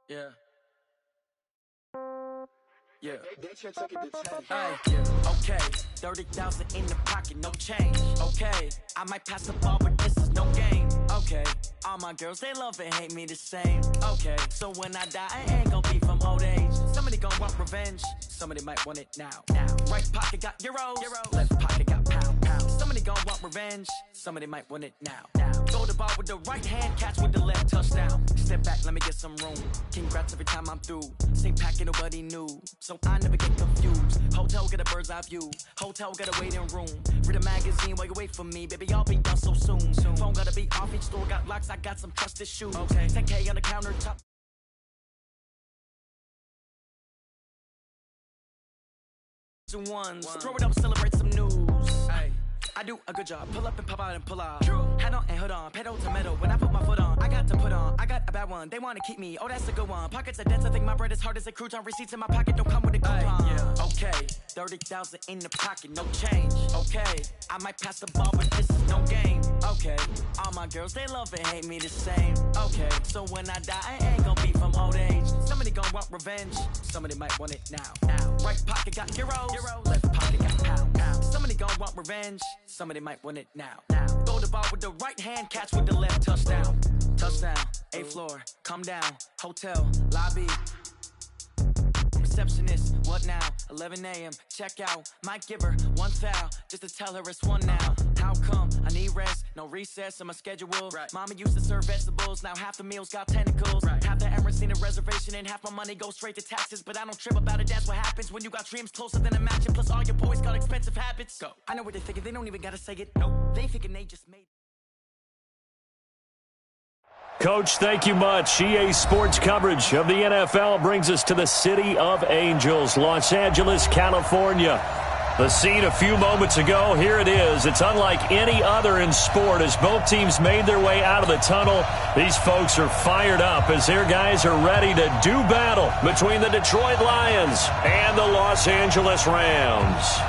Yeah. Yeah. Hey, okay, 30,000 in the pocket, no change. Okay, I might pass the ball, but this is no game. Okay, all my girls, they love and hate me the same. Okay, so when I die, I ain't gon' be from old age. Somebody gon' want revenge, somebody might want it now. Right pocket got euros, left pocket got pound. Somebody gon' want revenge, somebody might want it now. Throw the ball with the right hand, catch with the left, touchdown. Step back, let me get some room. Congrats every time I'm through. Same packet, nobody knew, so I never get confused. Hotel get a bird's eye view. Hotel got a waiting room. Read a magazine while you wait for me, baby. I'll be done so soon. Phone gotta be off. Each store got locks. I got some trusted shoes. Okay, 10K on the countertop. Ones. Throw it up, celebrate some news. Ay. I do a good job. Pull up and pop out and pull out. Head on and hood on. Pedal to metal. When I put my foot on, I got to put on. I got a bad one. They want to keep me. Oh, that's a good one. Pockets are dense. I think my bread is hard as a crouton. Receipts in my pocket don't come with a coupon. Yeah. Okay, 30,000 in the pocket, no change. Okay, I might pass the ball, but this is no game. Okay, all my girls, they love and hate me the same. Okay, so when I die, I ain't gon' be from old age. Somebody gon' want revenge. Somebody might want it now. Right pocket got euros. Left pocket got pound. Somebody gon' want revenge. Somebody might want it now. Throw the ball with the right hand, catch with the left, touchdown. Touchdown, 8th floor, come down. Hotel, lobby. Receptionist, what now? 11 a.m., check out. Might give her one foul, just to tell her it's one now. How come? I need rest, no recess in my schedule. Right. Mama used to serve vegetables, now half the meals got tentacles. Right. Half the errands need a reservation and half my money goes straight to taxes. But I don't trip about it, that's what happens when you got dreams closer than a match. Plus all your boys got expensive habits. Go. I know what they're thinking, they don't even gotta say it. Nope. They thinking they just made it. Coach, thank you much. EA Sports coverage of the NFL brings us to the City of Angels, Los Angeles, California. The scene a few moments ago, here it is. It's unlike any other in sport as both teams made their way out of the tunnel. These folks are fired up as their guys are ready to do battle between the Detroit Lions and the Los Angeles Rams.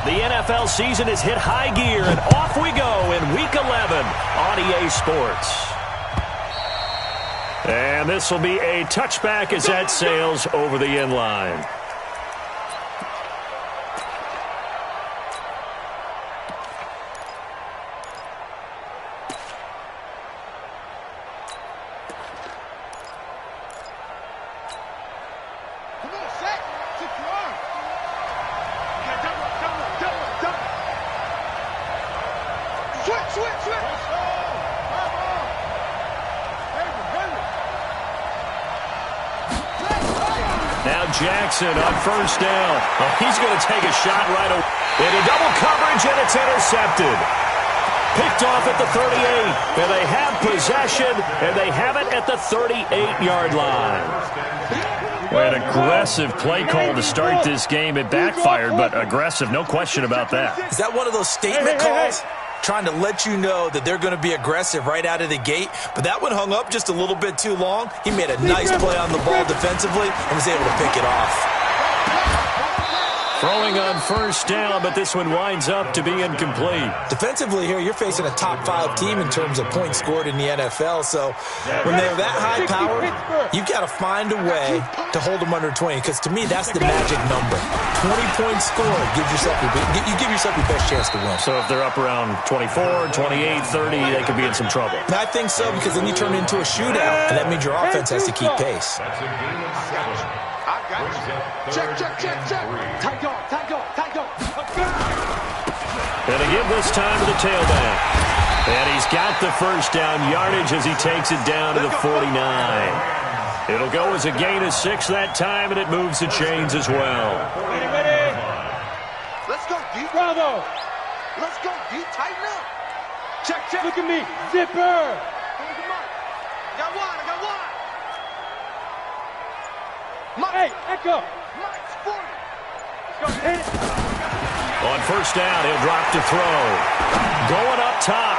The NFL season has hit high gear, and off we go in Week 11 on EA Sports. And this will be a touchback as that sails over the end line. Jackson on first down. Well, he's going to take a shot right away. Into double coverage, and it's intercepted. Picked off at the 38. And they have possession, and they have it at the 38-yard line. Well, an aggressive play call to start this game. It backfired, but aggressive, no question about that. Is that one of those statement calls? Trying to let you know that they're going to be aggressive right out of the gate. But that one hung up just a little bit too long. He made a nice play on the ball defensively and was able to pick it off. Throwing on first down, but this one winds up to be incomplete. Defensively here, you're facing a top-5 team in terms of points scored in the NFL. So when they're that high-powered, you've got to find a way to hold them under 20. Because to me, that's the magic number. 20 points scored, you give yourself your best chance to win. So if they're up around 24, 28, 30, they could be in some trouble. I think so, because then you turn it into a shootout, and that means your offense has to keep pace. Check. Tight go. And to give this time to the tailback. And he's got the first down yardage as he takes it down to the 49. It'll go as a gain of 6 that time, and it moves the chains as well. Ready. Let's go, D. Bravo. Let's go, D. Tighten up. Check. Look at me. Zipper. I got one. Hey, Echo. Mike's 40. Let's go. Hit it. On first down, he'll drop to throw. Going up top.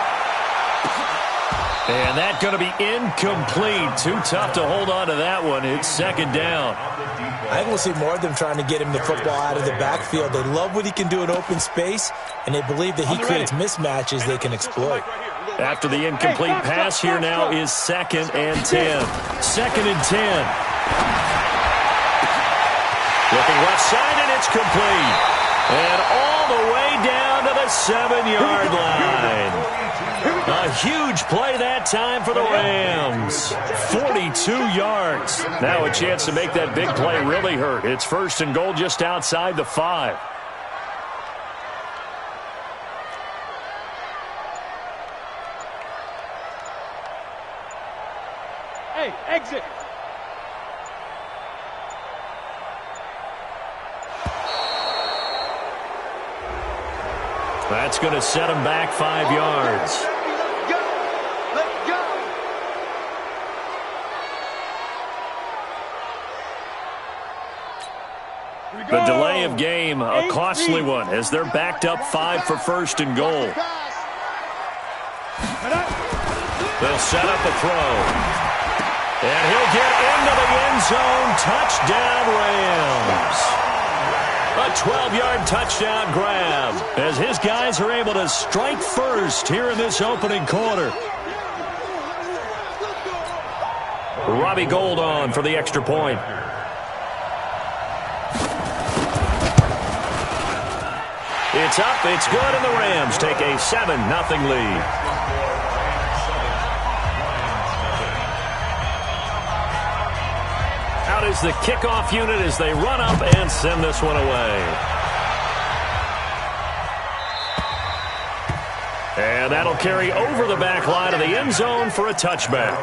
And that's going to be incomplete. Too tough to hold on to that one. It's second down. I think we'll see more of them trying to get him the football out of the backfield. They love what he can do in open space, and they believe that he creates mismatches they can exploit. After the incomplete pass, here now is 2nd and 10. 2nd and 10. Looking left side, and it's complete. And all the way down to the 7-yard line. A huge play that time for the Rams. 42 yards. Now a chance to make that big play really hurt. It's 1st and goal just outside the 5. Hey, exit. That's going to set him back 5 yards. Let's go. The delay of game, a costly one, as they're backed up 5 for 1st and goal. They'll set up a throw. And he'll get into the end zone. Touchdown, Rams. A 12-yard touchdown grab as his guys are able to strike first here in this opening quarter. Robbie Gould on for the extra point. It's up, it's good, and the Rams take a 7-0 lead. Out is the kickoff unit as they run up and send this one away. And that'll carry over the back line of the end zone for a touchback.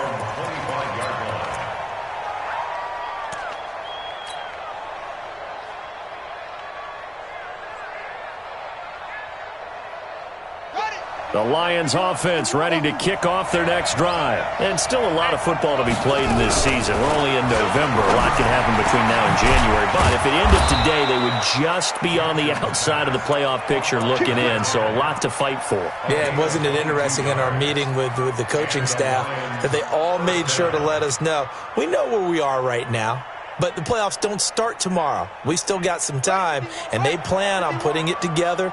The Lions offense ready to kick off their next drive. And still a lot of football to be played in this season. We're only in November. A lot can happen between now and January. But if it ended today, they would just be on the outside of the playoff picture looking in. So a lot to fight for. Yeah, and wasn't it interesting in our meeting with the coaching staff that they all made sure to let us know, we know where we are right now. But the playoffs don't start tomorrow. We still got some time, and they plan on putting it together,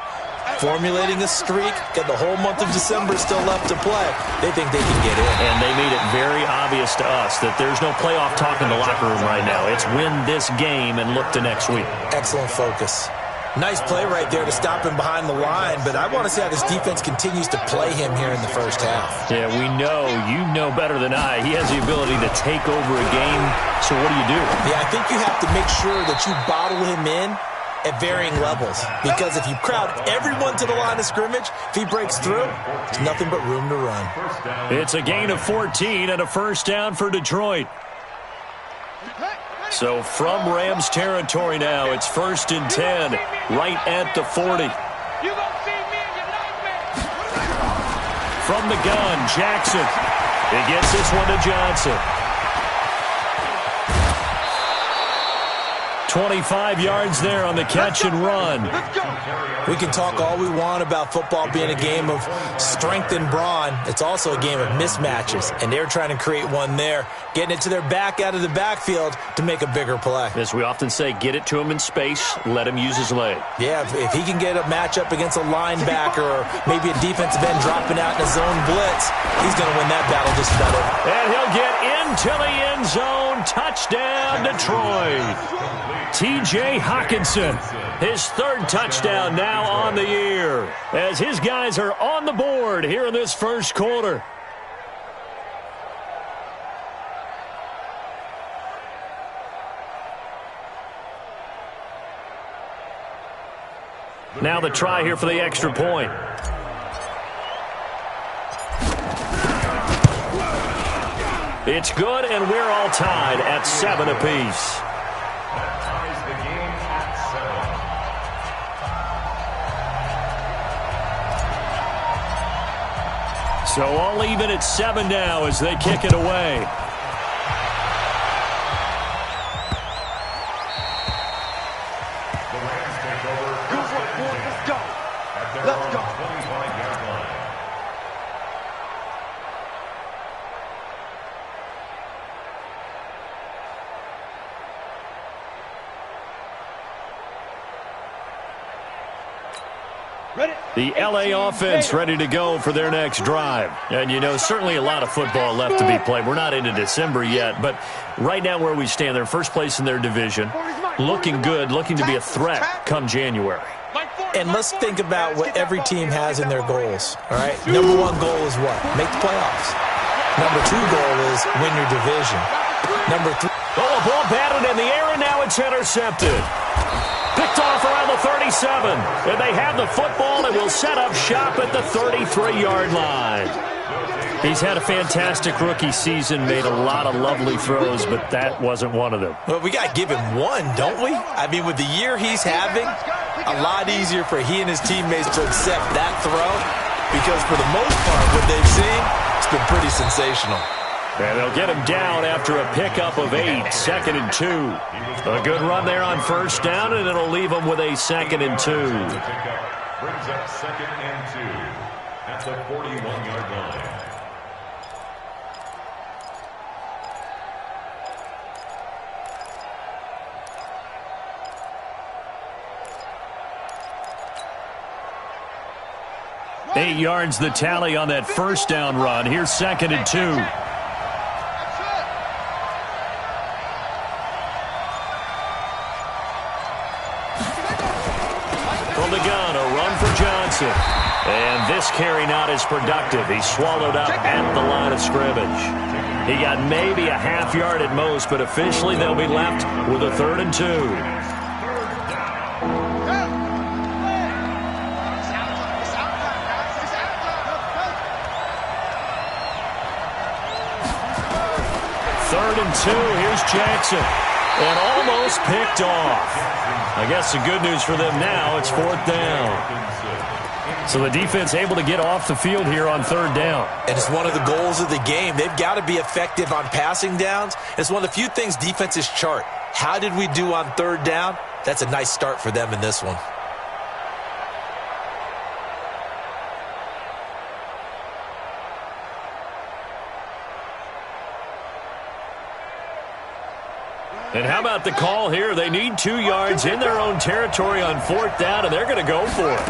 formulating a streak, got the whole month of December still left to play. They think they can get in. And they made it very obvious to us that there's no playoff talk in the locker room right now. It's win this game and look to next week. Excellent focus. Nice play right there to stop him behind the line, but I want to see how this defense continues to play him here in the first half. Yeah, we know. You know better than I. He has the ability to take over a game, so what do? Yeah, I think you have to make sure that you bottle him in at varying levels, because if you crowd everyone to the line of scrimmage, if he breaks through, there's nothing but room to run. It's a gain of 14 and a first down for Detroit. So from Rams territory now, it's 1st and 10, right at the 40. From the gun, Jackson. He gets this one to Johnson. 25 yards there on the catch and run. We can talk all we want about football being a game of strength and brawn. It's also a game of mismatches, and they're trying to create one there, getting it to their back out of the backfield to make a bigger play. As we often say, get it to him in space, let him use his leg. Yeah, if he can get a matchup against a linebacker or maybe a defensive end dropping out in a zone blitz, he's going to win that battle just about every. And he'll get into the end zone. Touchdown, Detroit. T.J. Hockenson, his 3rd touchdown now on the year, as his guys are on the board here in this first quarter. Now the try here for the extra point. It's good, and we're all tied at 7 apiece. So all even at 7 now as they kick it away. The Rams take over. Let's go. Let's go. 25-yard line. The LA offense ready to go for their next drive. And, you know, certainly a lot of football left to be played. We're not into December yet, but right now where we stand, they're first place in their division, looking good, looking to be a threat come January. And let's think about what every team has in their goals, all right? Number one goal is what? Make the playoffs. Number two goal is win your division. Number three. Oh, a ball batted in the air, and now it's intercepted. Picked off around the 37. And they have the football and will set up shop at the 33-yard line. He's had a fantastic rookie season, made a lot of lovely throws, but that wasn't one of them. Well, we got to give him one, don't we? I mean, with the year he's having, a lot easier for he and his teammates to accept that throw because for the most part, what they've seen, it's been pretty sensational. And they'll get him down after a pickup of 8, 2nd and 2. A good run there on first down, and it'll leave them with a 2nd and 2. Brings up 2nd and 2 at the 41-yard line. Eight yards the tally on that first down run. Here's 2nd and 2. From the gun, a run for Johnson. And this carry not as productive. He's swallowed up at the line of scrimmage. He got maybe a half yard at most, but officially they'll be left with a 3rd and 2. Third and 2. Here's Jackson. And almost picked off. I guess the good news for them now, it's 4th down. So the defense able to get off the field here on 3rd down. And it's one of the goals of the game. They've got to be effective on passing downs. It's one of the few things defenses chart. How did we do on 3rd down? That's a nice start for them in this one. And how about the call here? They need 2 yards in their own territory on 4th down, and they're going to go for it.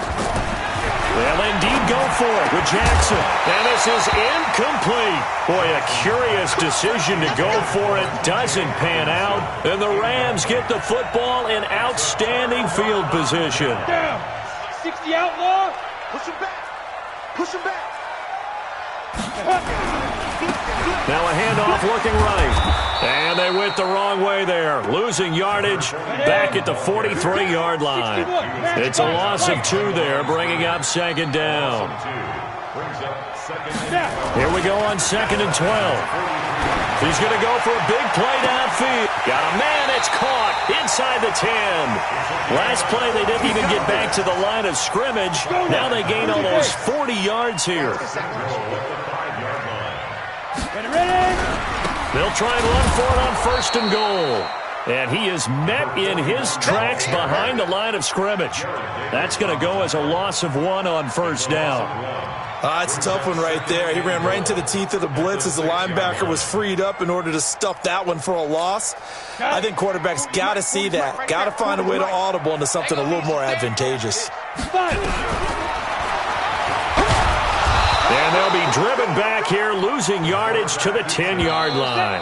They'll indeed go for it with Jackson. And this is incomplete. Boy, a curious decision to go for it. Doesn't pan out. And the Rams get the football in outstanding field position. Down. 60 outlaw. Push him back. Push him back. Now a handoff looking right. And they went the wrong way there. Losing yardage back at the 43-yard line. It's a loss of 2 there, bringing up 2nd down. Here we go on 2nd and 12. He's going to go for a big play downfield. Got a man, it's caught inside the 10. Last play, they didn't even get back to the line of scrimmage. Now they gain almost 40 yards here. They'll try and run for it on 1st and goal. And he is met in his tracks behind the line of scrimmage. That's going to go as a loss of 1 on 1st down. It's a tough one right there. He ran right into the teeth of the blitz as the linebacker was freed up in order to stuff that one for a loss. I think quarterbacks got to see that. Got to find a way to audible into something a little more advantageous. And they'll be driven back here, losing yardage to the 10-yard line.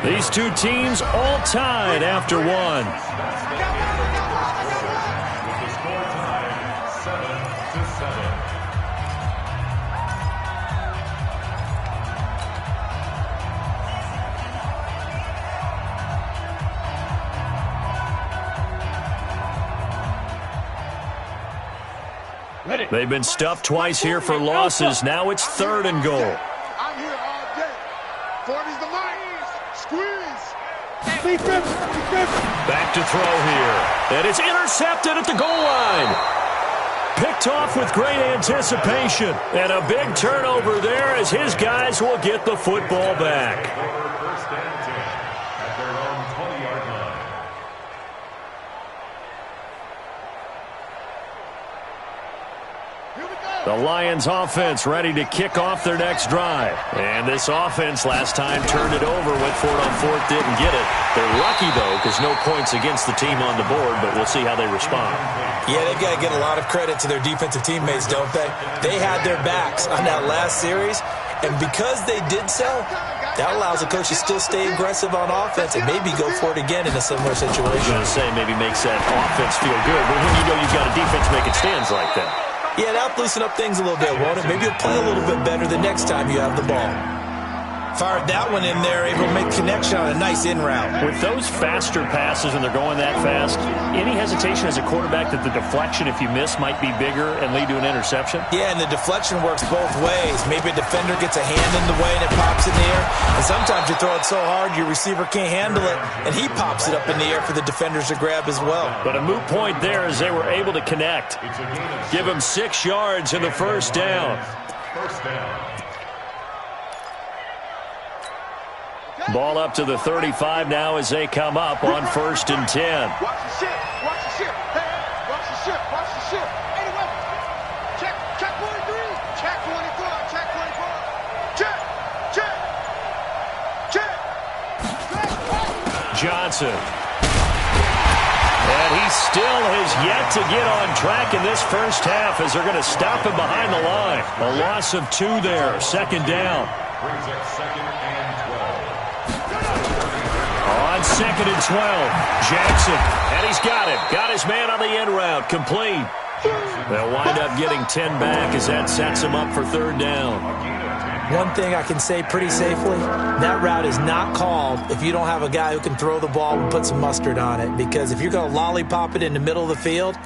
These two teams all tied after 1. They've been stuffed twice here for losses. Now it's 3rd and goal. I'm here all day. 40's the mark. Squeeze. Back to throw here. And it's intercepted at the goal line. Picked off with great anticipation. And a big turnover there as his guys will get the football back. First and 10 at their own 20-yard line. Here we go. The Lions offense ready to kick off their next drive. And this offense last time turned it over, went for it on fourth, didn't get it. They're lucky, though, because no points against the team on the board, but we'll see how they respond. Yeah, they've got to get a lot of credit to their defensive teammates, don't they? They had their backs on that last series, and because they did so, that allows the coach to still stay aggressive on offense and maybe go for it again in a similar situation. I was going to say maybe makes that offense feel good, but when you know you've got a defense making stands like that. Yeah, that'll loosen up things a little bit, won't it? Maybe you'll play a little bit better the next time you have the ball. Fired that one in there, able to make connection on a nice in route. With those faster passes when they're going that fast, any hesitation as a quarterback that the deflection, if you miss, might be bigger and lead to an interception? Yeah, and the deflection works both ways. Maybe a defender gets a hand in the way and it pops in the air. And sometimes you throw it so hard your receiver can't handle it, and he pops it up in the air for the defenders to grab as well. But a moot point there as they were able to connect. Give him 6 yards in the first down. First down. Ball up to the 35 now as they come up on 1st and 10. Watch the ship. Watch the ship. Hey, watch the ship. Watch the ship. Anyway, check 43. Check 24. Check 24. Check. Johnson. And he still has yet to get on track in this first half as they're going to stop him behind the line. A loss of 2 there. 2nd down. Brings up 2nd and 12. On 2nd and 12, Jackson, and he's got it. Got his man on the end route, complete. They'll wind up getting 10 back as that sets him up for 3rd down. One thing I can say pretty safely, that route is not called if you don't have a guy who can throw the ball and put some mustard on it. Because if you're going to lollipop it in the middle of the field,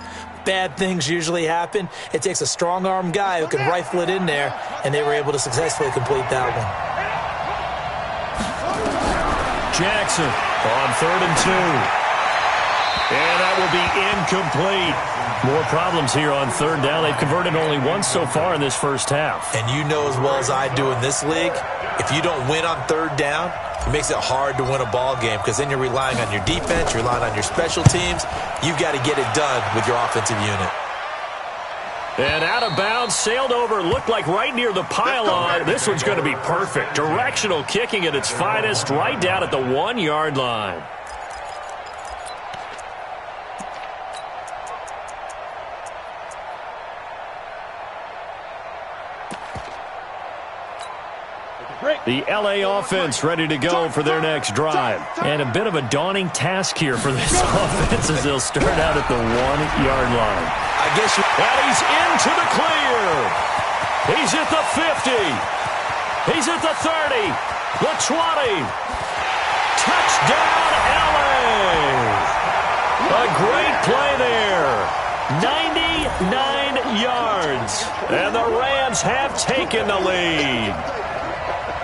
bad things usually happen. It takes a strong-arm guy who can rifle it in there, and they were able to successfully complete that one. Jackson on 3rd and 2. And that will be incomplete. More problems here on 3rd down. They've converted only once so far in this first half. And you know as well as I do in this league, if you don't win on 3rd down, it makes it hard to win a ball game because then you're relying on your defense, you're relying on your special teams. You've got to get it done with your offensive unit. And out of bounds, sailed over, looked like right near the pylon. This one's going to be perfect. Directional kicking at its finest, right down at the 1-yard line. The L.A. offense ready to go for their next drive. And a bit of a daunting task here for this offense as they'll start out at the 1-yard line. And he's into the clear. He's at the 50. He's at the 30. The 20. Touchdown, L.A. A great play there. 99 yards. And the Rams have taken the lead.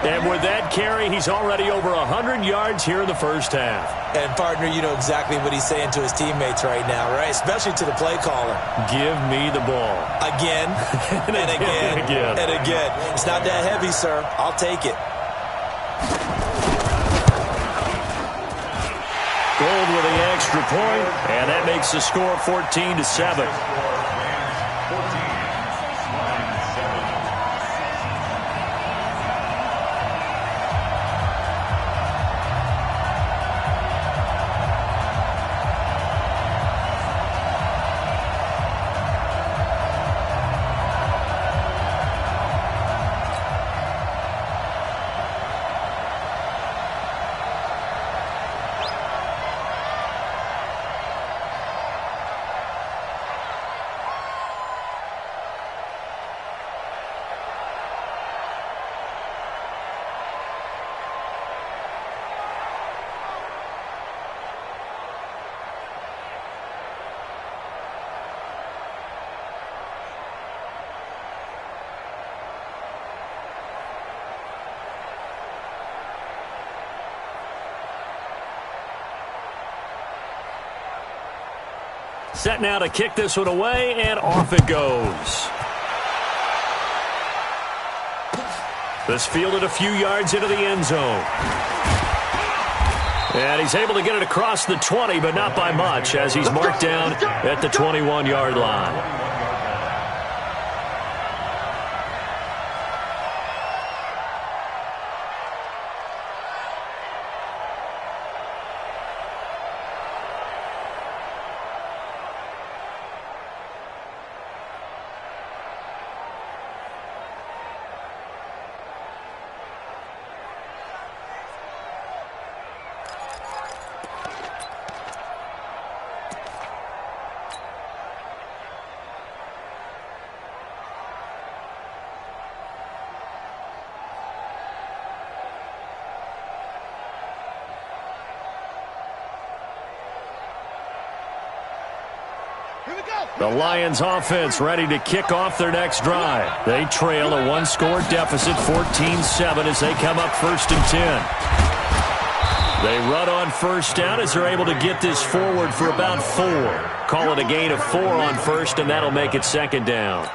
And with that carry, he's already over 100 yards here in the first half. And, partner, you know exactly what he's saying to his teammates right now, right? Especially to the play caller. Give me the ball. Again, and again, and again. It's not that heavy, sir. I'll take it. Gold with the extra point, and that makes the score 14-7. Set now to kick this one away, and off it goes. This fielded a few yards into the end zone. And he's able to get it across the 20, but not by much, as he's marked down at the 21-yard line. The Lions offense ready to kick off their next drive. They trail a one-score deficit, 14-7, as they come up 1st and 10. They run on first down as they're able to get this forward for about 4. Call it a gain of 4 on first, and that'll make it 2nd down.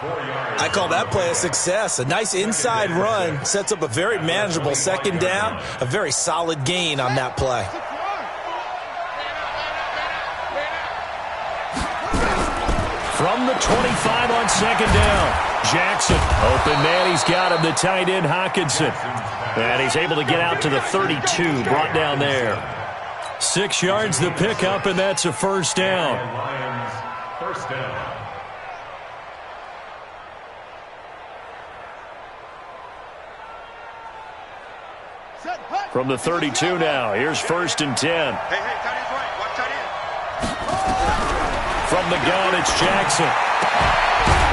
I call that play a success. A nice inside run sets up a very manageable 2nd down, a very solid gain on that play. From the 25 on 2nd down, Jackson. Open man, he's got him, the tight end Hockenson. And he's able to get out to the 32, brought down there. 6 yards the pickup, and that's a 1st down. Lions, 1st down. From the 32 now, here's 1st and 10. Hey, tight end's right. Watch tight end. From the gun, it's Jackson.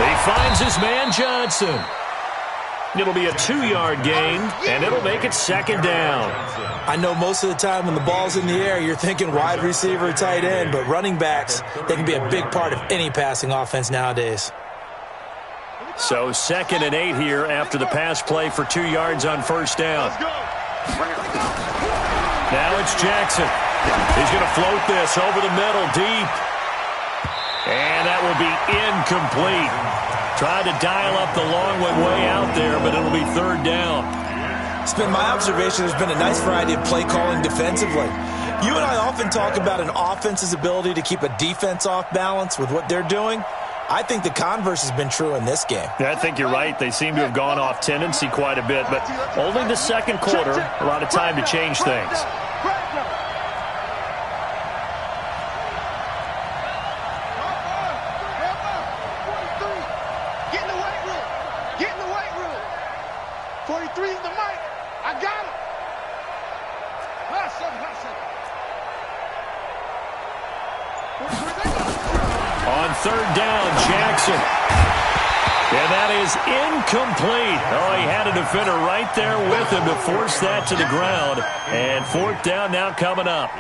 He finds his man Johnson. It'll be a 2-yard gain, and it'll make it 2nd down. I know most of the time when the ball's in the air, you're thinking wide receiver, tight end, but running backs, they can be a big part of any passing offense nowadays. So 2nd and 8 here after the pass play for 2 yards on 1st down. Now it's Jackson. He's going to float this over the middle, deep. And that will be incomplete. Tried to dial up the long way out there, but it'll be 3rd down. It's been my observation there's been a nice variety of play calling defensively. You and I often talk about an offense's ability to keep a defense off balance with what they're doing. I think the converse has been true in this game. Yeah, I think you're right. They seem to have gone off tendency quite a bit, but only the 2nd quarter, a lot of time to change things. On 3rd down, Jackson. And that is incomplete. Oh, he had a defender right there with him to force that to the ground. And 4th down now coming up.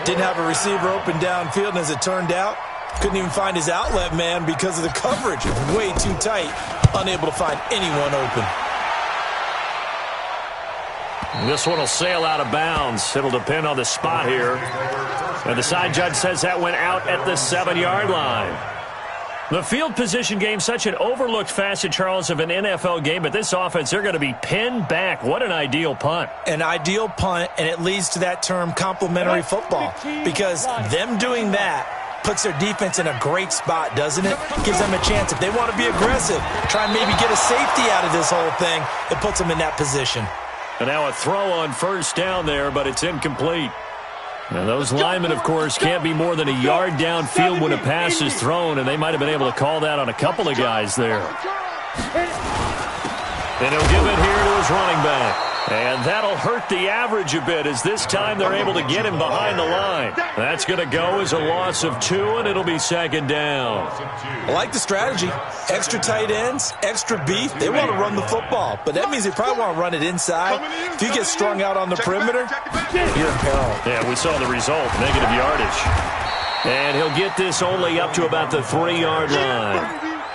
Didn't have a receiver open downfield, and as it turned out, couldn't even find his outlet man because of the coverage. It was way too tight, unable to find anyone open. This one will sail out of bounds. It'll depend on the spot here. And the side judge says that went out at the 7-yard line. The field position game, such an overlooked facet, Charles, of an NFL game. But this offense, they're going to be pinned back. What an ideal punt. An ideal punt, and it leads to that term complementary football. Because them doing that puts their defense in a great spot, doesn't it? Gives them a chance. If they want to be aggressive, try and maybe get a safety out of this whole thing, it puts them in that position. And now a throw on 1st down there, but it's incomplete. Now those linemen, of course, can't be more than a yard downfield when a pass is thrown, and they might have been able to call that on a couple of guys there. And he'll give it here to his running back. And that'll hurt the average a bit as this time they're able to get him behind the line. That's going to go as a loss of 2, and it'll be 2nd down. I like the strategy. Extra tight ends, extra beef. They want to run the football, but that means they probably want to run it inside. If you get strung out on the perimeter, you're in peril. Yeah, we saw the result, negative yardage. And he'll get this only up to about the 3-yard line.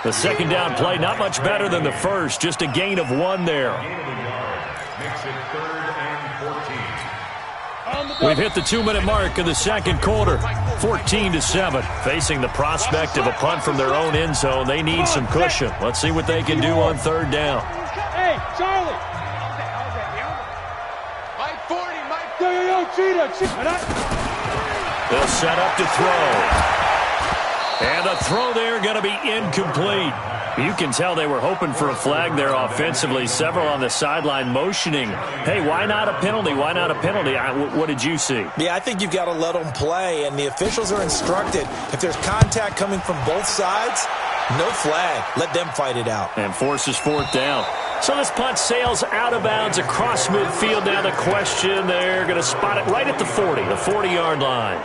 The 2nd down play, not much better than the first, just a gain of 1 there. Makes it 3rd and 14. We've hit the 2-minute mark in the 2nd quarter. 14-7. Facing the prospect of a punt from their own end zone, they need some cushion. Let's see what they can do on 3rd down. Hey, Charlie. Mike 40, Mike. Yo, cheetah. They'll set up to throw. And the throw there going to be incomplete. You can tell they were hoping for a flag there offensively. Several on the sideline motioning. Hey, why not a penalty? Why not a penalty? What did you see? Yeah, I think you've got to let them play, and the officials are instructed. If there's contact coming from both sides, no flag. Let them fight it out. And forces 4th down. So this punt sails out of bounds across midfield. Now the question, they're going to spot it right at the 40, the 40-yard line.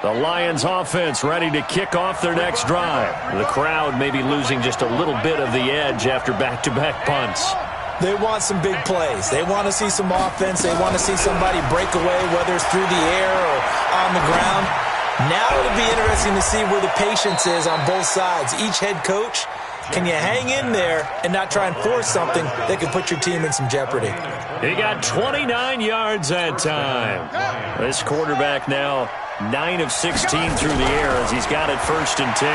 The Lions offense ready to kick off their next drive. The crowd may be losing just a little bit of the edge after back-to-back punts. They want some big plays. They want to see some offense. They want to see somebody break away, whether it's through the air or on the ground. Now it'll be interesting to see where the patience is on both sides. Each head coach, can you hang in there and not try and force something that could put your team in some jeopardy? He got 29 yards that time. This quarterback now 9 of 16 through the air as he's got it 1st and 10.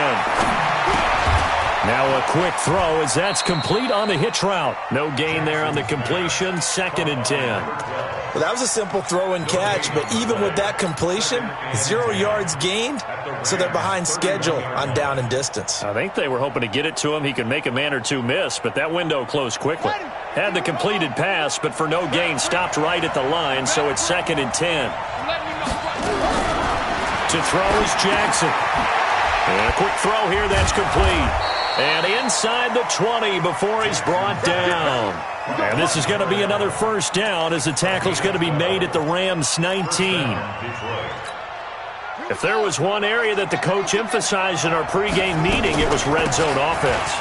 Now a quick throw as that's complete on the hitch route. No gain there on the completion, 2nd and 10. Well, that was a simple throw and catch, but even with that completion, 0 yards gained, so they're behind schedule on down and distance. I think they were hoping to get it to him. He could make a man or two miss, but that window closed quickly. Had the completed pass, but for no gain, stopped right at the line, so it's 2nd and 10. To throw is Jackson. And a quick throw here, that's complete. And inside the 20 before he's brought down. And this is going to be another 1st down as the tackle's going to be made at the Rams' 19. If there was one area that the coach emphasized in our pregame meeting, it was red zone offense.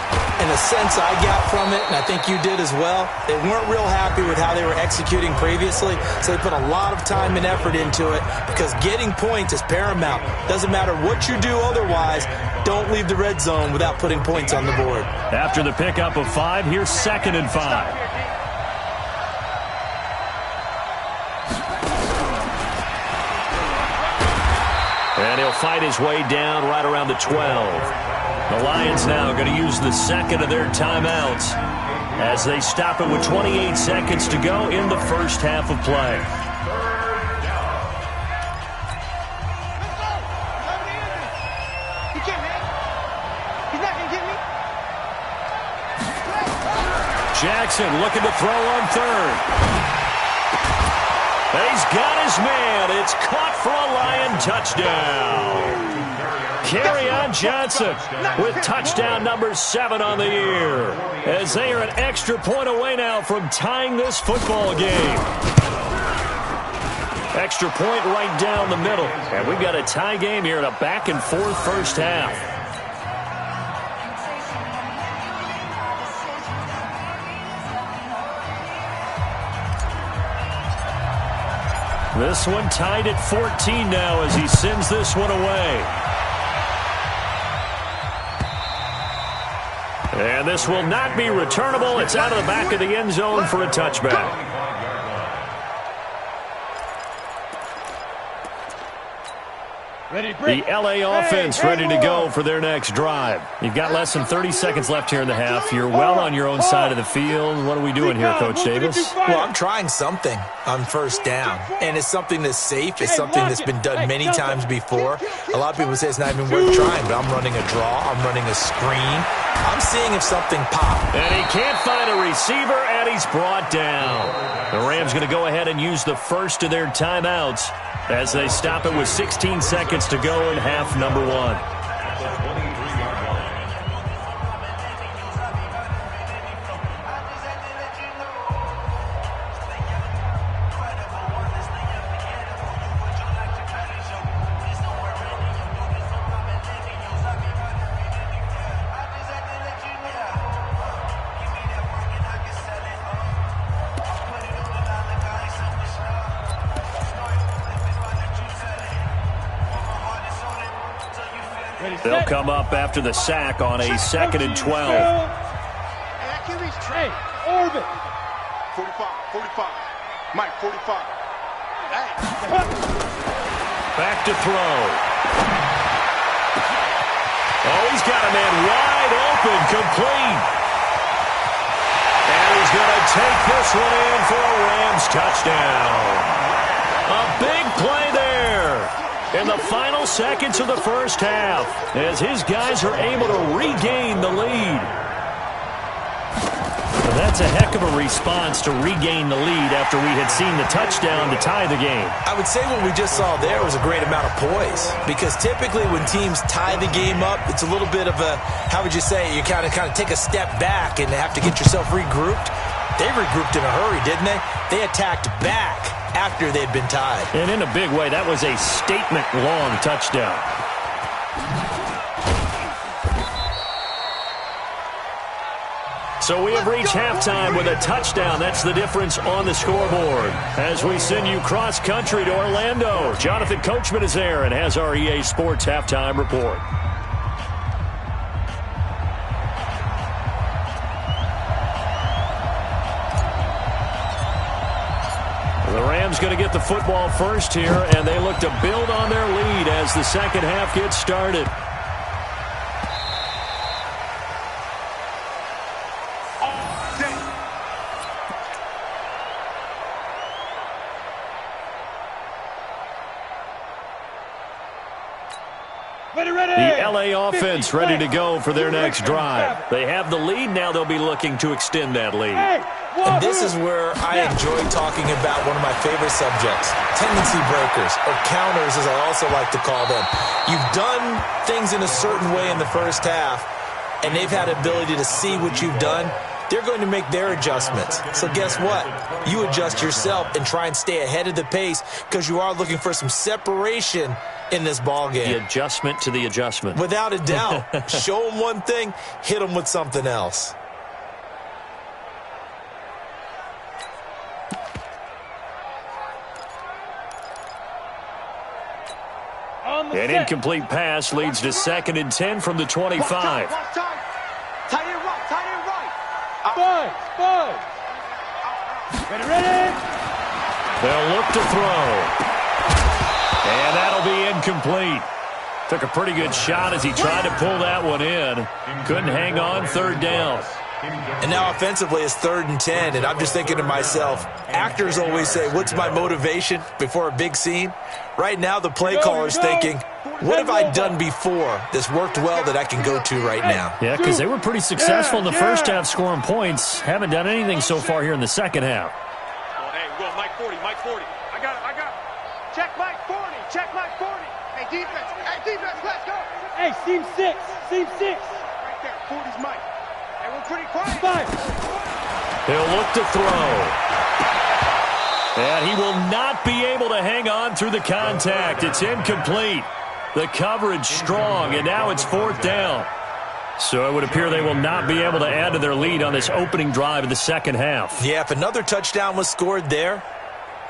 And the sense I got from it, and I think you did as well, they weren't real happy with how they were executing previously, so they put a lot of time and effort into it because getting points is paramount. Doesn't matter what you do otherwise, don't leave the red zone without putting points on the board. After the pickup of 5, here's 2nd and 5. And he'll fight his way down right around the 12. The Lions now going to use the 2nd of their timeouts as they stop it with 28 seconds to go in the 1st half of play. Jackson looking to throw on 3rd. He's got his man. It's caught for a Lion touchdown. Kerryon Johnson with touchdown number 7 on the year as they are an extra point away now from tying this football game. Extra point right down the middle. And we've got a tie game here in a back-and-forth 1st half. This one tied at 14 now as he sends this one away. And this will not be returnable. It's out of the back of the end zone for a touchback. The LA offense ready to go for their next drive. You've got less than 30 seconds left here in the half. You're well on your own side of the field. What are we doing here, Coach Davis? Well, I'm trying something on 1st down, and it's something that's safe. It's something that's been done many times before. A lot of people say it's not even worth trying, but I'm running a draw. I'm running a screen. I'm seeing if something pops. And he can't find a receiver, and he's brought down. The Rams going to go ahead and use the 1st of their timeouts as they stop it with 16 seconds to go in half number 1. They'll come up after the sack on a 2nd and 12. Hey, orbit. 45, 45. Mike, 45. Back to throw. Oh, he's got a man wide open, complete. And he's going to take this one in for a Rams touchdown. A big play there in the final seconds of the 1st half as his guys are able to regain the lead. Well, that's a heck of a response to regain the lead after we had seen the touchdown to tie the game. I would say what we just saw there was a great amount of poise because typically when teams tie the game up, it's a little bit of a, how would you say, you kind of take a step back and have to get yourself regrouped. They regrouped in a hurry, didn't they? They attacked back after they'd been tied. And in a big way, that was a statement-long touchdown. So we have reached halftime with a touchdown. That's the difference on the scoreboard. As we send you cross-country to Orlando, Jonathan Coachman is there and has our EA Sports halftime report. The Rams going to get the football first here, and they look to build on their lead as the second half gets started. The LA offense ready to go for their next drive. They have the lead now. They'll be looking to extend that lead. And this is where I enjoy talking about one of my favorite subjects, tendency breakers, or counters as I also like to call them. You've done things in a certain way in the first half, and they've had ability to see what you've done. They're going to make their adjustments. So guess what? You adjust yourself and try and stay ahead of the pace because you are looking for some separation in this ball game. The adjustment to the adjustment. Without a doubt. Show them one thing, hit them with something else. An incomplete pass leads to 2nd and 10 from the 25. Tight end right. Spud. Ready. They'll look to throw. And that'll be incomplete. Took a pretty good shot as he tried to pull that one in. Couldn't hang on, 3rd down. And now offensively it's 3rd and 10, and I'm just thinking to myself, actors always say, what's my motivation before a big scene? Right now the play caller's thinking, what have I done before that's worked well that I can go to right now? Yeah, because they were pretty successful in the first half scoring points. Haven't done anything so far here in the second half. Oh, hey, we're going Mike 40. I got it. Check Mike 40. Hey, defense, let's go. Hey, seam 6. Right there, 40's Mike. Hey, we're pretty quiet. 5. He'll look to throw. And he will not be able to hang on through the contact. It's incomplete. The coverage strong, and now it's 4th down. So it would appear they will not be able to add to their lead on this opening drive of the second half. Yeah, if another touchdown was scored there,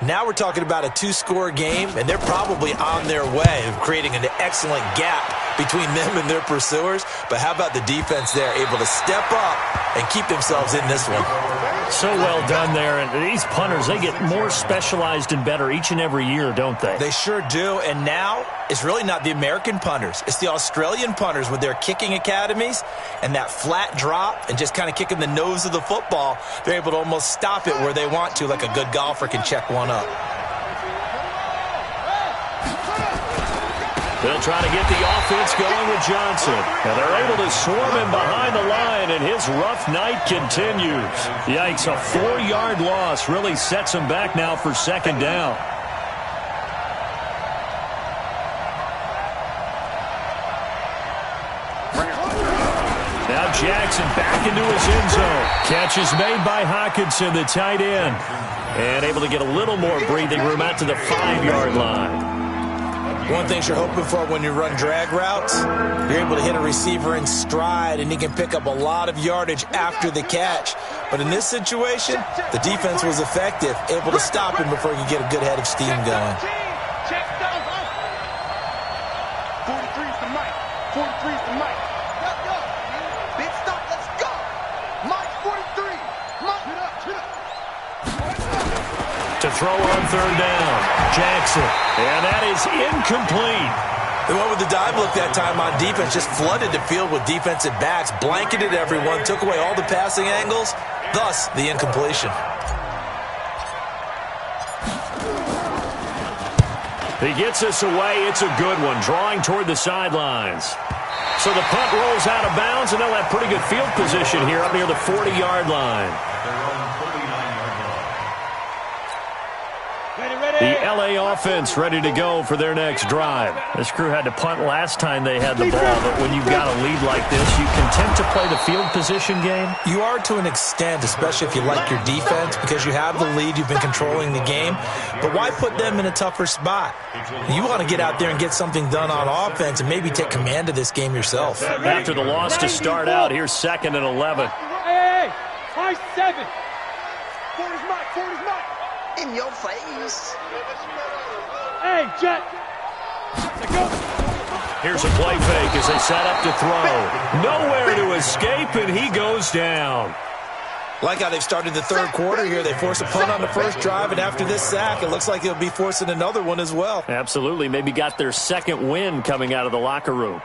now we're talking about a 2-score game, and they're probably on their way of creating an excellent gap between them and their pursuers. But how about the defense there, able to step up and keep themselves in this one? So well done there. And these punters, they get more specialized and better each and every year, don't they? They sure do. And now it's really not the American punters. It's the Australian punters with their kicking academies and that flat drop and just kind of kicking the nose of the football. They're able to almost stop it where they want to, like a good golfer can check one up. They'll try to get the offense going with Johnson. And they're able to swarm him behind the line, and his rough night continues. Yikes, a 4-yard loss really sets him back now for 2nd down. Now Jackson back into his end zone. Catch is made by Hockenson, the tight end. And able to get a little more breathing room out to the 5-yard line. One thing you're hoping for when you run drag routes, you're able to hit a receiver in stride, and he can pick up a lot of yardage after the catch. But in this situation, the defense was effective, able to stop him before he could get a good head of steam going. 43's the Mike. 43's the Mike. Go. Big stop, let's go. Mike 43. Mike, hit up. To throw on 3rd down, Jackson. And that is incomplete. They went with the dive look that time on defense, just flooded the field with defensive backs, blanketed everyone, took away all the passing angles, thus the incompletion. He gets us away. It's a good one, drawing toward the sidelines. So the punt rolls out of bounds, and they'll have pretty good field position here up near the 40-yard line. The LA offense ready to go for their next drive. This crew had to punt last time they had the ball, but when you've got a lead like this, you content to play the field position game? You are to an extent, especially if you like your defense, because you have the lead, you've been controlling the game. But why put them in a tougher spot? You want to get out there and get something done on offense and maybe take command of this game yourself. After the loss to start out, here's 2nd and 11. Hey! Nice 7. 40's Mike. 40's Mike. In your face. Hey, Jet. Let's go. Here's a play fake as they set up to throw. Nowhere to escape, and he goes down. Like how they've started the third quarter here. They force a punt on the first drive, and after this sack, it looks like they'll be forcing another one as well. Absolutely. Maybe got their second win coming out of the locker room.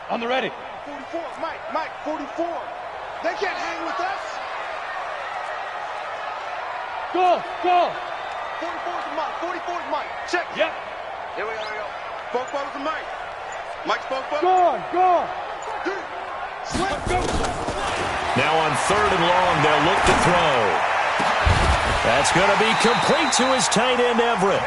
On the ready. 44, Mike, 44. They can't hang with us. Go. 44's Mike, 44's Mike. Check. Yep. Here we go. Both balls to Mike. Mike's both balls. Go. Dude. Slip. Go. Now on 3rd and long, they'll look to throw. That's going to be complete to his tight end, Everett.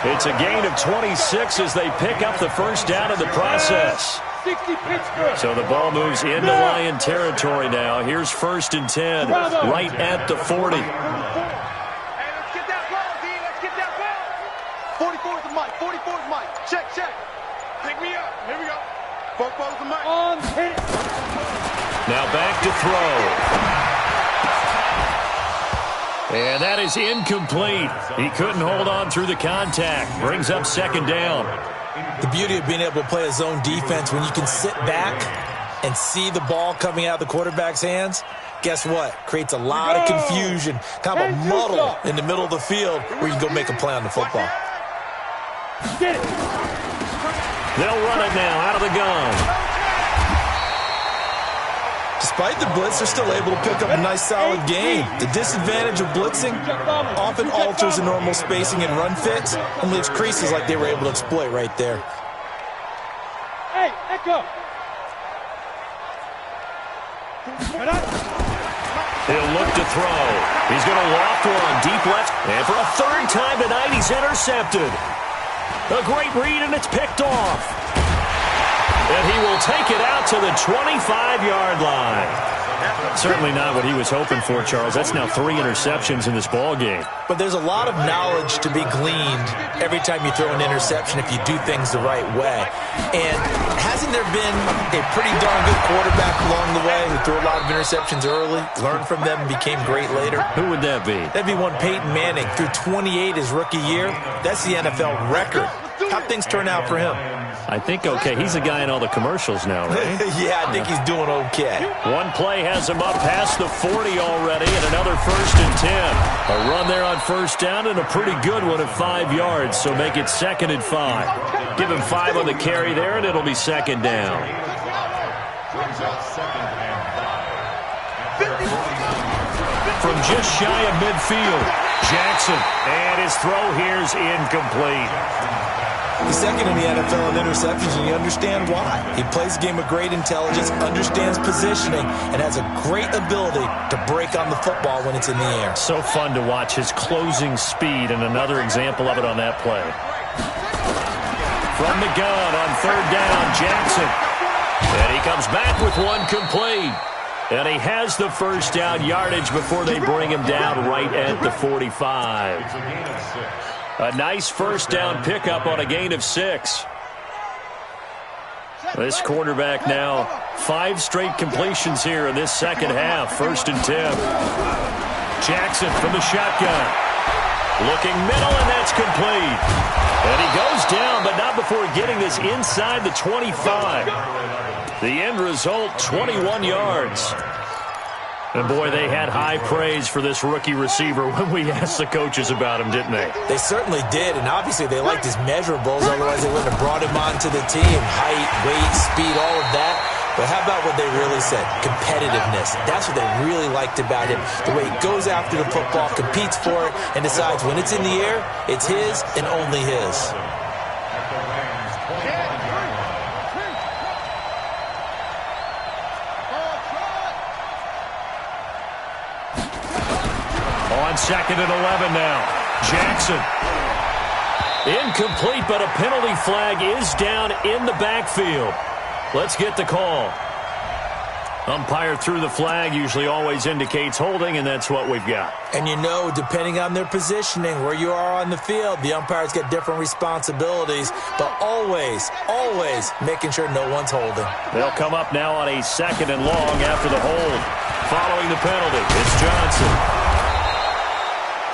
It's a gain of 26 as they pick up the first down in the process. 60 Pittsburgh. So the ball moves into Lion territory now. Here's 1st and 10, right at the 40. Hey, let's get that ball, D. Let's get that ball. 44's the Mike. 44's Mike. Check. Pick me up. Here we go. Both balls to Mike. On hit. Now back to throw. And that is incomplete. He couldn't hold on through the contact. Brings up 2nd down. The beauty of being able to play a zone defense, when you can sit back and see the ball coming out of the quarterback's hands, guess what? Creates a lot of confusion, kind of a muddle in the middle of the field where you can go make a play on the football. Get it. They'll run it now out of the gun. Despite the blitz, they're still able to pick up a nice solid gain. The disadvantage of blitzing often alters the normal spacing and run fits and leaves creases like they were able to exploit right there. Hey, Echo. He'll look to throw. He's going to loft one deep left. And for a 3rd time tonight, he's intercepted. A great read, and it's picked off. And he will take it out to the 25-yard line. Certainly not what he was hoping for, Charles. That's now 3 interceptions in this ball game. But there's a lot of knowledge to be gleaned every time you throw an interception if you do things the right way. And hasn't there been a pretty darn good quarterback along the way who threw a lot of interceptions early, learned from them, and became great later? Who would that be? That'd be one Peyton Manning. Threw 28 his rookie year. That's the NFL record. How'd things turn out for him? I think okay. He's a guy in all the commercials now, right? Yeah, I think he's doing okay. One play has him up past the 40 already, and another 1st and 10. A run there on 1st down, and a pretty good one at 5 yards, so make it 2nd and 5. Give him 5 on the carry there, and it'll be 2nd down. From just shy of midfield, Jackson, and his throw here's incomplete. He's 2nd in the NFL in interceptions, and you understand why. He plays a game of great intelligence, understands positioning, and has a great ability to break on the football when it's in the air. So fun to watch his closing speed, and another example of it on that play. From the gun on 3rd down, Jackson. And he comes back with one complete. And he has the 1st down yardage before they bring him down right at the 45. A nice 1st down pickup on a gain of 6. This quarterback now 5 straight completions here in this 2nd half. 1st and 10. Jackson from the shotgun. Looking middle, and that's complete. And he goes down, but not before getting this inside the 25. The end result, 21 yards. And, boy, they had high praise for this rookie receiver when we asked the coaches about him, didn't they? They certainly did, and obviously they liked his measurables. Otherwise, they wouldn't have brought him onto the team. Height, weight, speed, all of that. But how about what they really said? Competitiveness. That's what they really liked about him. The way he goes after the football, competes for it, and decides when it's in the air, it's his and only his. On 2nd and 11 now. Jackson. Incomplete, but a penalty flag is down in the backfield. Let's get the call. Umpire threw the flag, usually always indicates holding, and that's what we've got. And you know, depending on their positioning, where you are on the field, the umpires get different responsibilities, but always, always making sure no one's holding. They'll come up now on a 2nd and long after the hold. Following the penalty, it's Johnson.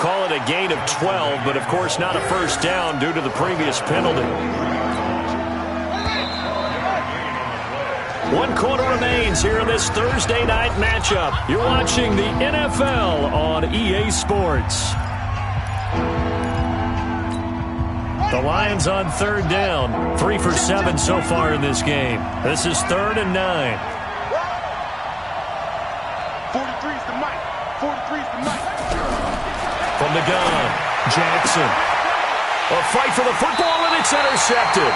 Call it a gain of 12, but of course not a first down due to the previous penalty. 1 quarter remains here in this Thursday night matchup. You're watching the NFL on EA Sports. The Lions on 3rd down. 3 for 7 so far in this game. This is 3rd and 9. 43's the mic. 43's the mic. From the gun, Jackson. A fight for the football, and it's intercepted.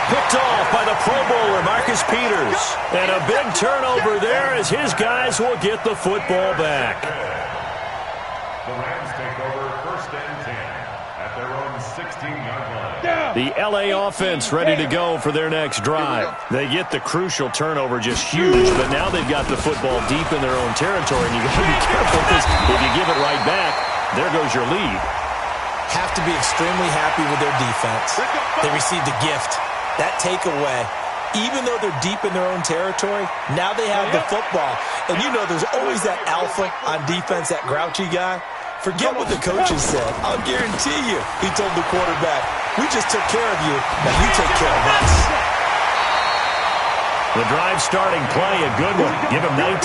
Picked off by the Pro Bowler, Marcus Peters. And a big turnover there as his guys will get the football back. The Rams take over 1st and 10 at their own 16-yard line. The LA offense ready to go for their next drive. They get the crucial turnover, just huge, but now they've got the football deep in their own territory, and you got to be careful because if you give it right back, there goes your lead. Have to be extremely happy with their defense. They received a gift. That takeaway, even though they're deep in their own territory, now they have the football. And you know there's always that alpha on defense, that grouchy guy. Forget what the coaches said. I'll guarantee you, he told the quarterback, we just took care of you, now you take care of us. The drive starting play, a good one. Give him 19.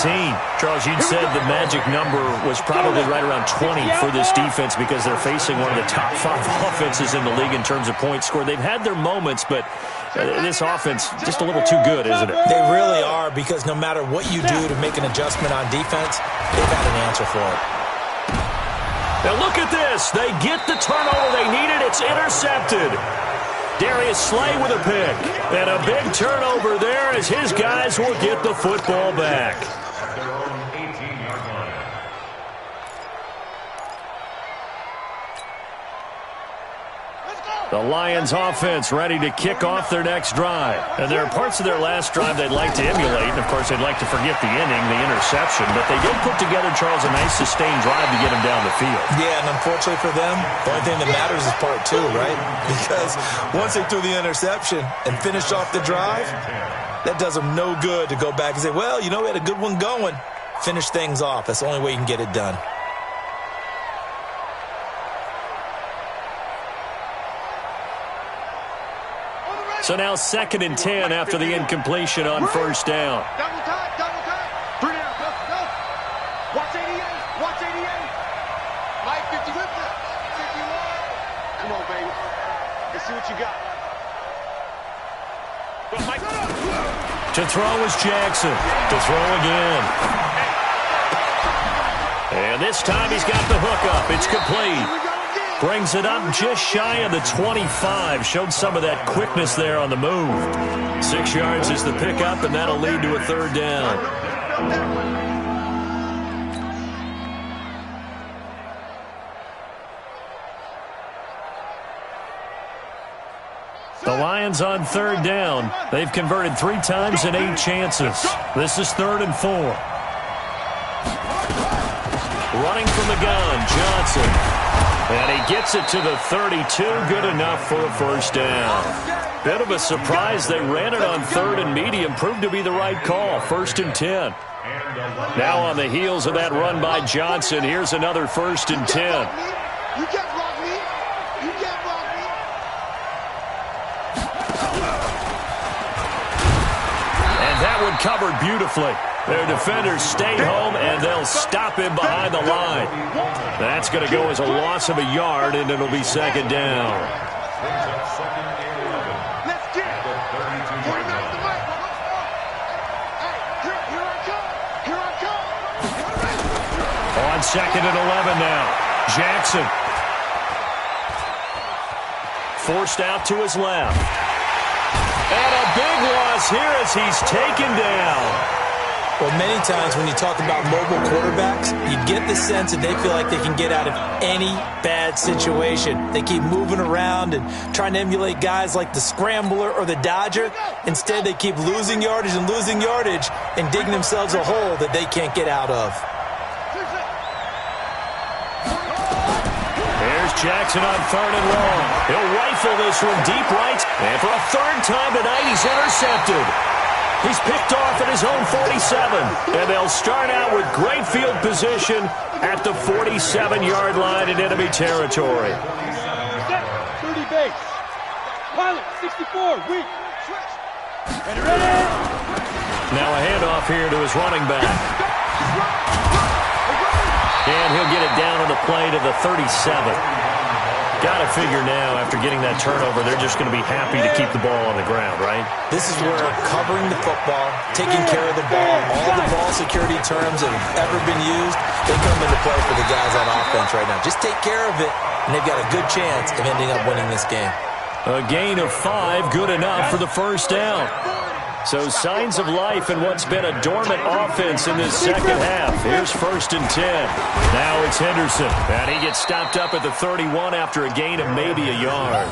Charles, you'd said the magic number was probably right around 20 for this defense because they're facing one of the top 5 offenses in the league in terms of points scored. They've had their moments, but this offense just a little too good, isn't it? They really are, because no matter what you do to make an adjustment on defense, they've had an answer for it. Now look at this. They get the turnover they needed. It's intercepted. Darius Slay with a pick. And a big turnover there as his guys will get the football back. At their own 18-yard line. The Lions offense ready to kick off their next drive. And there are parts of their last drive they'd like to emulate. And, of course, they'd like to forget the inning, the interception. But they did put together, Charles, a nice sustained drive to get him down the field. Yeah, and unfortunately for them, the only thing that matters is part 2, right? Because once they threw the interception and finished off the drive, that does them no good to go back and say, well, you know, we had a good one going. Finish things off. That's the only way you can get it done. So now 2nd and 10 after the incompletion on 1st down. Double time, double time. 3 down, go, go. Watch 88, watch 88. Mike 50, 51. Come on, baby. Let's see what you got. Go, Mike. To throw is Jackson. To throw again. And this time he's got the hook up. It's complete. Brings it up just shy of the 25. Showed some of that quickness there on the move. 6 yards is the pickup, and that'll lead to a 3rd down. The Lions on 3rd down. They've converted 3 times in 8 chances. This is 3rd and 4. Running from the gun, Johnson. And he gets it to the 32, good enough for a 1st down. Bit of a surprise. They ran it on 3rd and medium. Proved to be the right call. 1st and 10. Now on the heels of that run by Johnson, here's another 1st and 10. You can't block me. You can't block me. And that one covered beautifully. Their defenders stay home, and they'll stop him behind the line. That's going to go as a loss of a yard, and it'll be 2nd down. Brings up 2nd and 11. Let's get it. The 32-yard line. Hey, here I come. Here I come. On 2nd and 11 now. Jackson. Forced out to his left. And a big loss here as he's taken down. Well, many times when you talk about mobile quarterbacks, you get the sense that they feel like they can get out of any bad situation. They keep moving around and trying to emulate guys like the Scrambler or the Dodger. Instead, they keep losing yardage and digging themselves a hole that they can't get out of. Here's Jackson on 3rd and long. He'll rifle this one deep right. And for a 3rd time tonight, he's intercepted. He's picked off at his own 47. And they'll start out with great field position at the 47-yard line in enemy territory. 30 base. Pilot, 64, weak. Ready. Now a handoff here to his running back. And he'll get it down on the play to the 37. Got to figure now, after getting that turnover, they're just going to be happy to keep the ball on the ground, right? This is where covering the football, taking care of the ball, all the ball security terms that have ever been used, they come into play for the guys on offense right now. Just take care of it, and they've got a good chance of ending up winning this game. A gain of 5, good enough for the first down. So signs of life in what's been a dormant offense in this second half. Here's 1st and 10. Now it's Henderson. And he gets stopped up at the 31 after a gain of maybe a yard.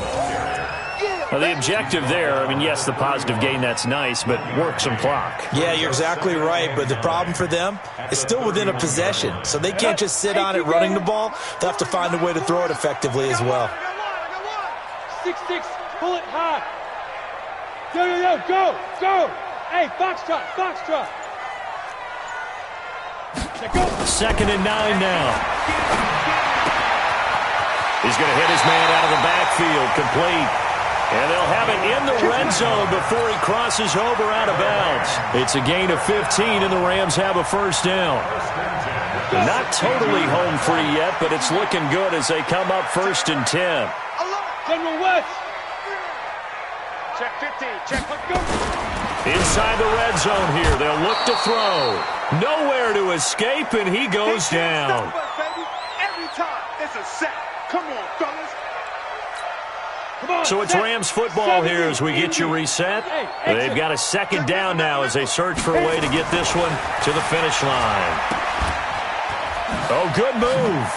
Now the objective there, I mean, yes, the positive gain, that's nice, but work some clock. Yeah, you're exactly right, but the problem for them is still within a possession. So they can't just sit on it running the ball. They'll have to find a way to throw it effectively as well. 6-6, pull it high. Go. Hey, foxtrot. Go. 2nd and 9 now. He's going to hit his man out of the backfield, complete. And they'll have it in the red zone before he crosses over out of bounds. It's a gain of 15, and the Rams have a first down. Not totally home free yet, but it's looking good as they come up 1st and 10. General West. Check 15. Check. Let's go. Inside the red zone here. They'll look to throw. Nowhere to escape, and he goes down. Every time it's a sack. Come on, fellas. Come on, so it's Rams football here as we get you reset. They've got a 2nd down now as they search for a way to get this one to the finish line. Oh, good move.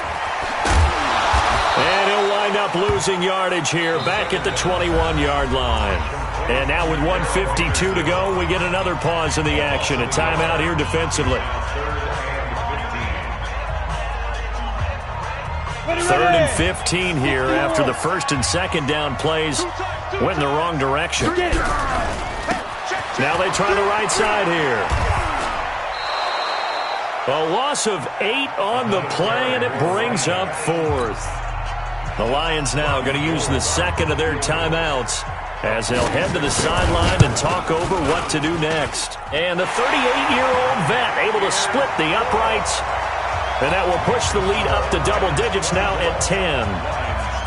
And he'll wind up losing yardage here back at the 21-yard line. And now with 1:52 to go, we get another pause in the action. A timeout here defensively. 3rd and 15 here after the 1st and 2nd down plays went in the wrong direction. Now they try the right side here. A loss of 8 on the play, and it brings up 4th. The Lions now going to use the 2nd of their timeouts as they'll head to the sideline and talk over what to do next. And the 38-year-old vet able to split the uprights, and that will push the lead up to double digits now at 10.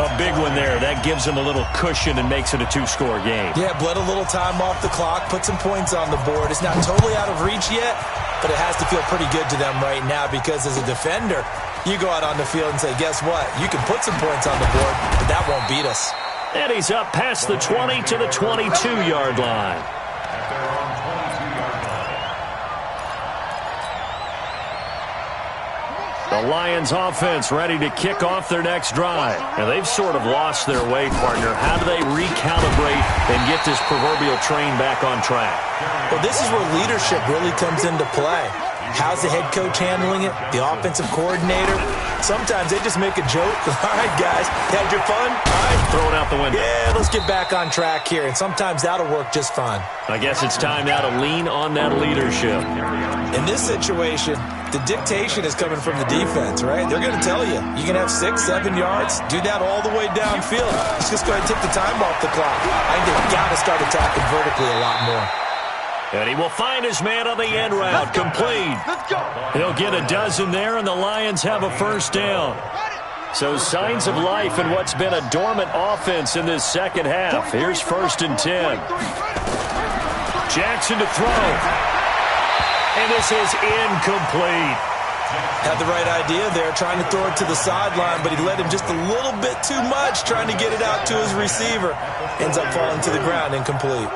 A big one there. That gives them a little cushion and makes it a 2-score game. Yeah, bled a little time off the clock, put some points on the board. It's not totally out of reach yet, but it has to feel pretty good to them right now because as a defender, you go out on the field and say, guess what? You can put some points on the board, but that won't beat us. And he's up past the 20 to the 22-yard line. The Lions offense ready to kick off their next drive. And they've sort of lost their way, partner. How do they recalibrate and get this proverbial train back on track? Well, this is where leadership really comes into play. How's the head coach handling it? The offensive coordinator? Sometimes they just make a joke. All right, guys, had your fun? All right. Throw it out the window. Yeah, let's get back on track here. And sometimes that'll work just fine. I guess it's time now to lean on that leadership. In this situation, the dictation is coming from the defense, right? They're going to tell you, you can have 6, 7 yards, do that all the way downfield. Let's just go ahead and take the time off the clock. I think they've got to start attacking vertically a lot more. And he will find his man on the end route, complete. He'll get a dozen there, and the Lions have a first down. So signs of life in what's been a dormant offense in this second half. Here's 1st and 10. Jackson to throw. And this is incomplete. Had the right idea there, trying to throw it to the sideline, but he led him just a little bit too much, trying to get it out to his receiver. Ends up falling to the ground, incomplete.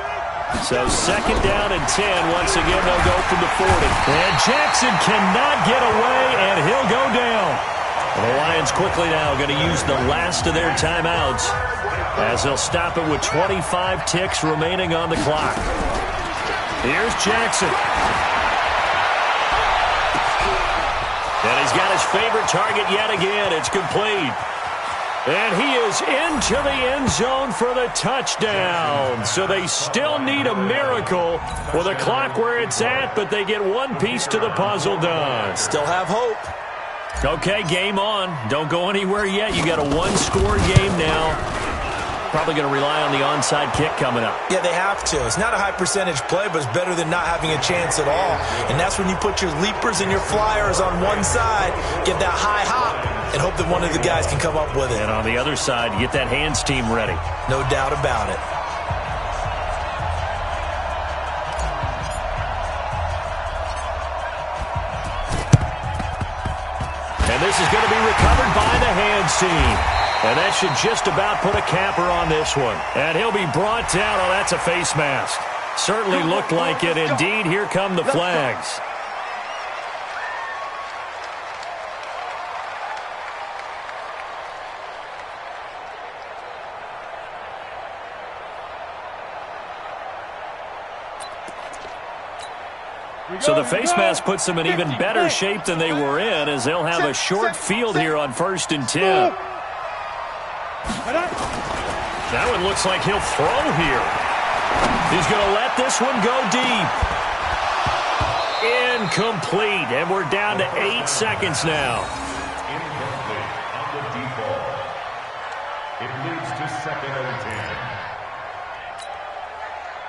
So 2nd down and 10. Once again, they'll go from the 40. And Jackson cannot get away, and he'll go down. The Lions quickly now going to use the last of their timeouts as they'll stop it with 25 ticks remaining on the clock. Here's Jackson. And he's got his favorite target yet again. It's complete. And he is into the end zone for the touchdown. So they still need a miracle with a clock where it's at, but they get one piece to the puzzle done. Still have hope. Okay, game on. Don't go anywhere yet. You got a one-score game now. Probably going to rely on the onside kick coming up. Yeah, they have to. It's not a high-percentage play, but it's better than not having a chance at all. And that's when you put your leapers and your flyers on one side, get that high hop, and hope that one of the guys can come up with it. And on the other side, get that hands team ready. No doubt about it. And this is going to be recovered by the hands team. And that should just about put a capper on this one. And he'll be brought down. Oh, that's a face mask. Certainly looked like it. Indeed, here come the flags. So the face mask puts them in even better shape than they were in, as they'll have a short field here on 1st and 10. That one looks like he'll throw here. He's going to let this one go deep. Incomplete, and we're down to 8 seconds now. Incomplete on the deep ball. It leads to 2nd and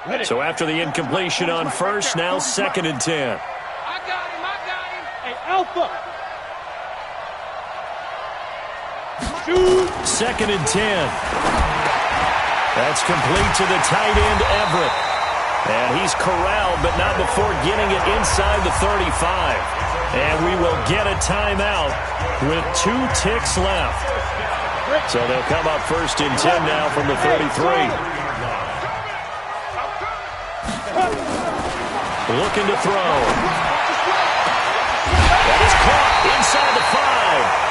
10. So after the incompletion on 1st, now 2nd and 10. I got him. Hey, Alpha. 2nd and 10. That's complete to the tight end, Everett. And he's corralled, but not before getting it inside the 35. And we will get a timeout with 2 ticks left. So they'll come up 1st and 10 now from the 33. Looking to throw. That is caught inside the 5.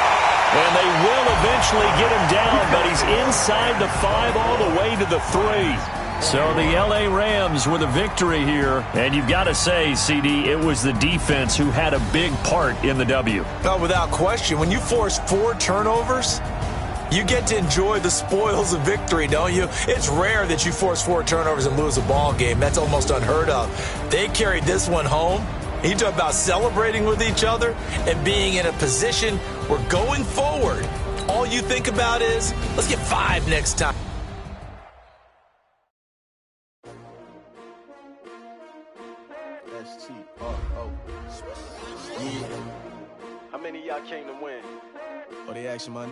And they will eventually get him down, but he's inside the 5 all the way to the 3. So the L.A. Rams with a victory here. And you've got to say, CD, it was the defense who had a big part in the W. No, without question. When you force 4 turnovers, you get to enjoy the spoils of victory, don't you? It's rare that you force 4 turnovers and lose a ball game. That's almost unheard of. They carried this one home. You talk about celebrating with each other and being in a position where going forward, all you think about is, let's get 5 next time. How many of y'all came to win? Oh, they action, man.